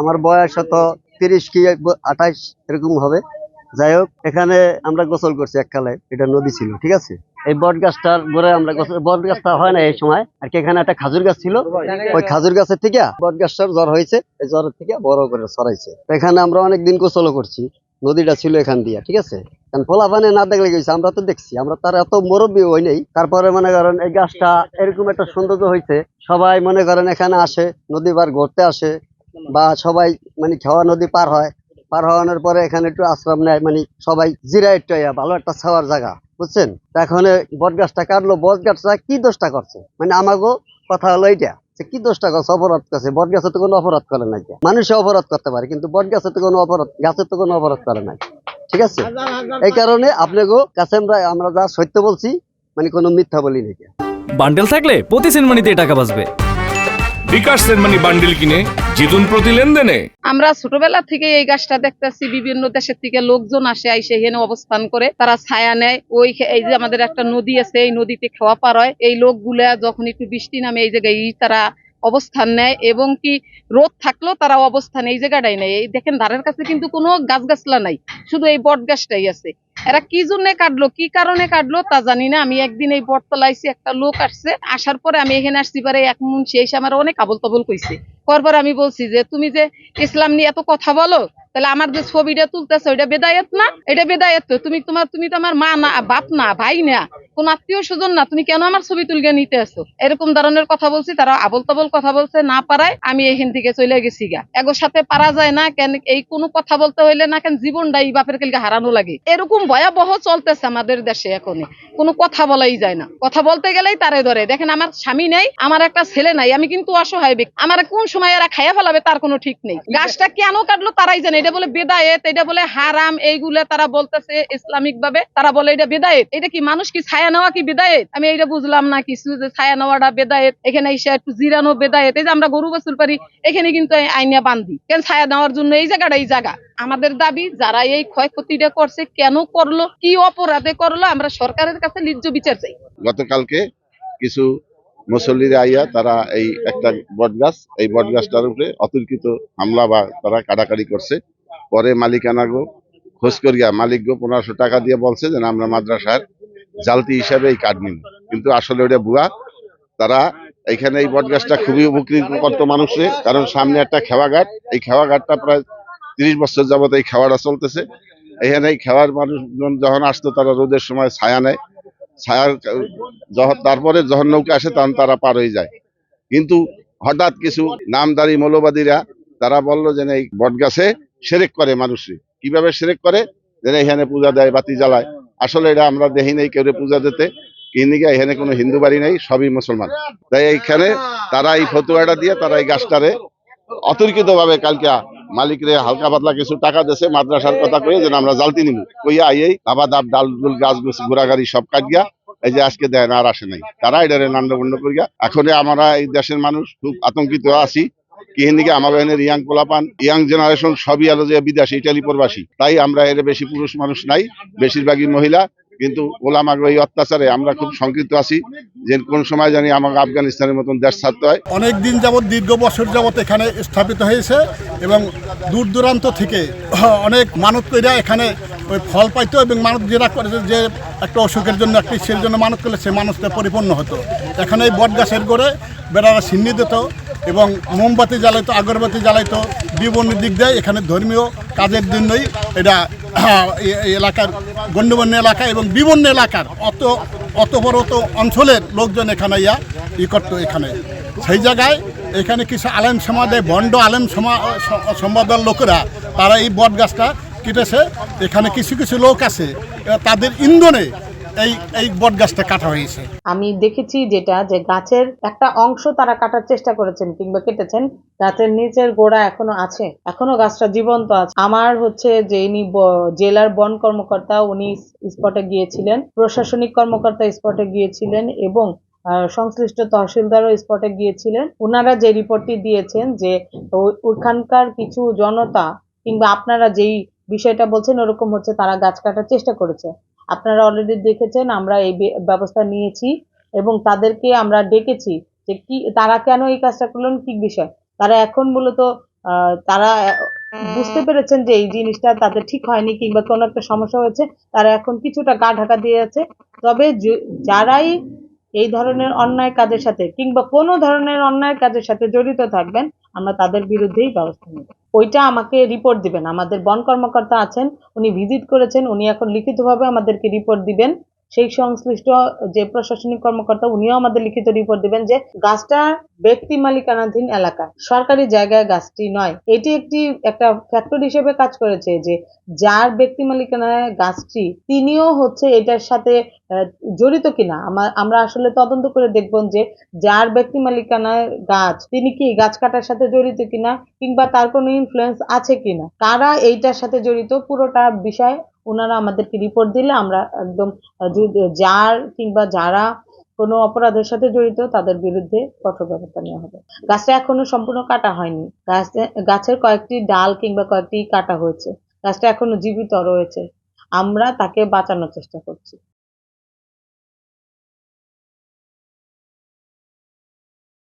আমার বয়স হয়তো 30 কি 28 এরকম হবে। যাই হোক, এখানে আমরা গোসল করছি এককালে, এটা নদী ছিল, ঠিক আছে। এই বট গাছটার গোড়ায় আমরা বট গাছটা হয় না এই সময় আর কি, এখানে একটা খাজুর গাছ ছিল, ওই খাজুর গাছের থেকে বট গাছটার জ্বর হয়েছে, এই জ্বরের থেকে বড় করে ছড়াইছে। এখানে আমরা অনেকদিন গোসল করছি, নদীটা ছিল এখান দিয়ে, ঠিক আছে। কারণ পোলা পানি না দেখলে গেছে, আমরা তো দেখছি, আমরা তার এত মুরব্বী হই নাই, তারপরে মনে করেন এই গাছটা এরকম একটা সৌন্দর্য হয়েছে। সবাই মনে করেন এখানে আসে, নদী পার ঘুরতে আসে, বা সবাই মানে খাওয়া নদী পার হয়, পার হওয়ানোর পরে এখানে একটু আশ্রম নেয়, মানে সবাই জিরা একটু ভালো একটা ছাওয়ার জায়গা, বুঝছেন। তা এখন বট গাছটা কাটলো, বট গাছটা কি দোষটা করছে, মানে আমাকে কথা হলো এইটা, কি দোষটা করছে, অপরাধ করছে। বট গাছে তো কোনো অপরাধ করে নাই, মানুষে অপরাধ করতে পারে, কিন্তু বট গাছে তো কোনো অপরাধ, গাছের তো কোনো অপরাধ করে নাই, ঠিক আছে। এই কারণে আপনাকে কাছে আমরা যা সত্য বলছি, মানে কোনো মিথ্যা বলি নাকি। বান্ডেল থাকলে প্রতি সেনমানিতে টাকা বাঁচবে। বিকাশ সেনমানি বান্ডেল কিনে জিতুন প্রতি লেনদেনে। আমরা ছোটবেলা থেকে এই গাছটা দেখতেছি, বিভিন্ন দেশের থেকে লোকজন আসে, আইসে এখানে অবস্থান করে, তারা ছায়া নেয়। এই যে আমাদের একটা নদী আছে, এই নদীতে খাওয়া পার হয়, এই লোকগুলা যখন একটু বৃষ্টি নামে এই জায়গায় তারা অবস্থান নেয়, এবং কি রোদ থাকলেও তারা অবস্থান এই জায়গাটাই নেয়। এই দেখেন ধারের কাছে কিন্তু কোনো গাছগাছলা নাই, শুধু এই বট গাছটাই আছে। এরা কি জন্য কাটলো, কি কারণে কাটলো তা জানি না। আমি একদিন এই বটতলা আইছি, একটা লোক আসছে, আসার পরে আমি এখানে আসছি পারে এক মুন্সি এসে আমার অনেক আবল তাবল কইছে। পরপর আমি বলছি যে তুমি যে ইসলাম নিয়ে এত কথা বলো, তাহলে আমার যে ছবিটা তুলতেছে ওইটা বেদায়েত না? এটা বেদায়েত তো। তুমি তো আমার মা না, বাপ না, ভাই না, কোন আত্মীয় স্বজন না, তুমি কেন আমার ছবি তুলকে নিতে আসো? এরকম ধরনের কথা বলছি। তারা আবল তাবল কথা বলছে, না পারায় আমি এখান থেকে চলে গেছি গা। এগোর সাথে পারা যায় না কেন, এই কোনো কথা বলতে হইলে না কেন জীবনটা এই বাপের কেলকে হারানো লাগে। এরকম ভয়াবহ চলতেছে আমাদের দেশে এখন, কোনো কথা বলাই যায় না। কথা বলতে গেলেই তারে ধরে। দেখেন আমার স্বামী নেই, আমার একটা ছেলে নাই, আমি কিন্তু অসহায় ব্যক্তি। আমার কোন সময় এরা খাইয়া ফেলাবে তার কোনো ঠিক নেই। গাছটা কেন কাটলো তারাই জানে। এটা বলে বেদায়েত, এটা বলে হারাম, এইগুলা তারা বলতেছে ইসলামিক ভাবে, তারা বলে এটা বেদায়েত। এটা কি মানুষ কি ছায়া নেওয়া কি বেদায়েত? আমি এইটা বুঝলাম না কিছু, যে ছায়া নেওয়াটা বেদায়েত, এখানে এসে একটু জিরানো বেদায়েত। এই যে আমরা গরু গোসল পারি, এখানে কিন্তু আইনা বান্ধি কেন? ছায়া নেওয়ার জন্য এই জায়গাটা, এই জায়গা। আমাদের দাবি, যারা এই ক্ষয়ক্ষতিটা করছে, কেন করলো, কি অপরাধে করলো, আমরা সরকারের কাছে ন্যায্য বিচার চাই। গতকালকে কিছু মুসল্লিরা আইয়া তারা এই একটা বট গাছ, এই বট গাছটার উপরে অতর্কিত হামলা বা তারা কাটাকাটি করছে। পরে মালিকানাগো খোঁজ করিয়া মালিকগো 1500 টাকা দিয়ে বলছে যে আমরা মাদ্রাসার জালতি হিসাবে এই কাঠ নিব, কিন্তু আসলে ওটা ভুয়া। তারা এখানে এই বট গাছটা খুবই উপকৃত করতো মানুষে, কারণ সামনে একটা খেওয়াঘাট, এই খেওয়াঘাটটা প্রায় 30 বছর যাবত এই খেওয়াটা চলতেছে। এখানে এই খেওয়ার মানুষজন যখন আসতো তারা রোদের সময় ছায়া নেয়, ছায়ার তারপরে যখন নৌকা আসে তখন তারা পার হয়ে যায়। কিন্তু হঠাৎ কিছু নামদারি মৌলবাদীরা তারা বললো যে এই বট গাছে সেরেক করে মানুষে। কিভাবে সেরেক করে? যে এখানে পূজা দেয়, বাতি জ্বালায়। আসলে এটা আমরা দেখি নাই কেউ পূজা দিতে, কিন্তু এখানে কোনো হিন্দু বাড়ি নেই, সবই মুসলমান। তাই এইখানে তারা এই ফতুয়াটা দিয়ে তারা এই গাছটারে অতর্কিত ভাবে কালকে মালিকরে হালকা পাতলা কিছু টাকা দিয়েছে, মাদ্রাসার কথা কয়ে যে আমরা জালতি নিব কইয়া আইয়েই আবার ডাল গাছ ঘোড়াগাড়ি সব কাটিয়া এই যে আজকে দেয় না, আর আসে নাই। তারা এটারে নান্ডবন্ড করিয়া এখন আমরা এই দেশের মানুষ খুব আতঙ্কিত আছি। কিহিনিকে আমাদের ইয়াং পোলাপান, ইয়াং জেনারেশন সবই আলো যে বিদেশি, ইটালি প্রবাসী। তাই আমরা এর বেশি পুরুষ মানুষ নাই, বেশিরভাগই মহিলা। কিন্তু ওলামার এই অত্যাচারে আমরা খুব শঙ্কিত আছি যে কোন সময় জানি আমাকে আফগানিস্তানের মতন দেশ ছাড়তে হয়। অনেক দিন যাবৎ, দীর্ঘ বছর যাবৎ এখানে স্থাপিত হয়েছে এবং দূর দূরান্ত থেকে অনেক মানত কইরা এখানে ওই ফল পাইতো, এবং মানত যেটা করেছে যে একটা অসুখের জন্য, একটা ইচ্ছের জন্য মানত করলে সে মানুষটা পরিপূর্ণ হতো। এখানে এই বট গাছের গোড়ে বেড়ারা সিন্নি দিত এবং মোমবাতি জ্বালাইতো, আগরবাতি জ্বালাইতো, বিভিন্ন দিক দিয়ে এখানে ধর্মীয় কাজের জন্যই এটা এলাকার গণ্যমান্য এলাকা এবং বিভিন্ন এলাকার অত বড় অঞ্চলের লোকজন এখানে করতো। এখানে সেই জায়গায় এখানে কিছু আলেম সমাজে, ভণ্ড আলেম সম্প্রদায়ের লোকেরা তারা এই বট গাছটা কেটেছে। এখানে কিছু কিছু লোক আছে, তাদের ইন্ধনে এই বট গাছটা কাটা হয়েছে। আমি দেখেছি যেটা, যে গাছের একটা অংশ তারা কাটার চেষ্টা করেছেন কিংবা কেটেছেন, গাছের নিচের গোড়া এখনো আছে, এখনো গাছটা জীবন্ত আছে। আমার যে ইনি জেলার বন কর্মকর্তা, উনি স্পটে গিয়েছিলেন, প্রশাসনিক কর্মকর্তা স্পটে গিয়েছিলেন এবং সংশ্লিষ্ট তহসিলদারও স্পটে গিয়েছিলেন। ওনারা যে রিপোর্টটি দিয়েছেন যে ওখানকার কিছু জনতা কিংবা আপনারা যেই বিষয়টা বলছেন ওরকম হচ্ছে, তারা গাছ কাটার চেষ্টা করেছে। আপনারা অলরেডি দেখেছেন, আমরা এই ব্যবস্থা নিয়েছি এবং তাদেরকে আমরা ডেকেছি যে কি তারা কেন এই কাজটা করলেন, কি বিষয়। তারা এখন মূলত তারা বুঝতে পেরেছেন যে এই জিনিসটা তাদের ঠিক হয়নি কিংবা কোনো একটা সমস্যা হয়েছে, তারা এখন কিছুটা গা ঢাকা দিয়েছে। তবে যারাই এই ধরনের অন্যায় কাজের সাথে কিংবা কোনো ধরনের অন্যায় কাজের সাথে জড়িত থাকবেন, আমরা তাদের বিরুদ্ধেই ব্যবস্থা নেব। ওইটা আমাকে রিপোর্ট দিবেন। আমাদের বন কর্মকর্তা আছেন, উনি ভিজিট করেছেন, উনি এখন লিখিতভাবে আমাদেরকে রিপোর্ট দিবেন। সেই সংশ্লিষ্ট যে প্রশাসনিক কর্মকর্তা উনিও আমাদের লিখিত রিপোর্ট দিবেন যে গাছটা ব্যক্তি মালিকানাধীন এলাকায়, সরকারি জায়গায় গাছটি নয়। এটি একটা ফ্যাক্টর হিসেবে কাজ করেছে যে যার ব্যক্তি মালিকানায় গাছটি তিনিও হচ্ছে এটার সাথে জড়িত কিনা আমরা আসলে তদন্ত করে দেখব যে যার ব্যক্তি মালিকানায় গাছ তিনি কি গাছ কাটার সাথে জড়িত কিনা কিংবা তার কোনো ইনফ্লুয়েন্স আছে কিনা, কারা এইটার সাথে জড়িত পুরোটা বিষয় ওনারা আমাদেরকে রিপোর্ট দিলে আমরা একদম যার কিংবা যারা কোনো অপরাধের সাথে জড়িত তাদের বিরুদ্ধে কঠোর ব্যবস্থা নেওয়া হবে। গাছটা এখনো সম্পূর্ণ কাটা হয়নি, গাছের কয়েকটি ডাল কিংবা কয়েকটি কাটা হয়েছে, গাছটা এখনো জীবিত রয়েছে, আমরা তাকে বাঁচানোর চেষ্টা করছি।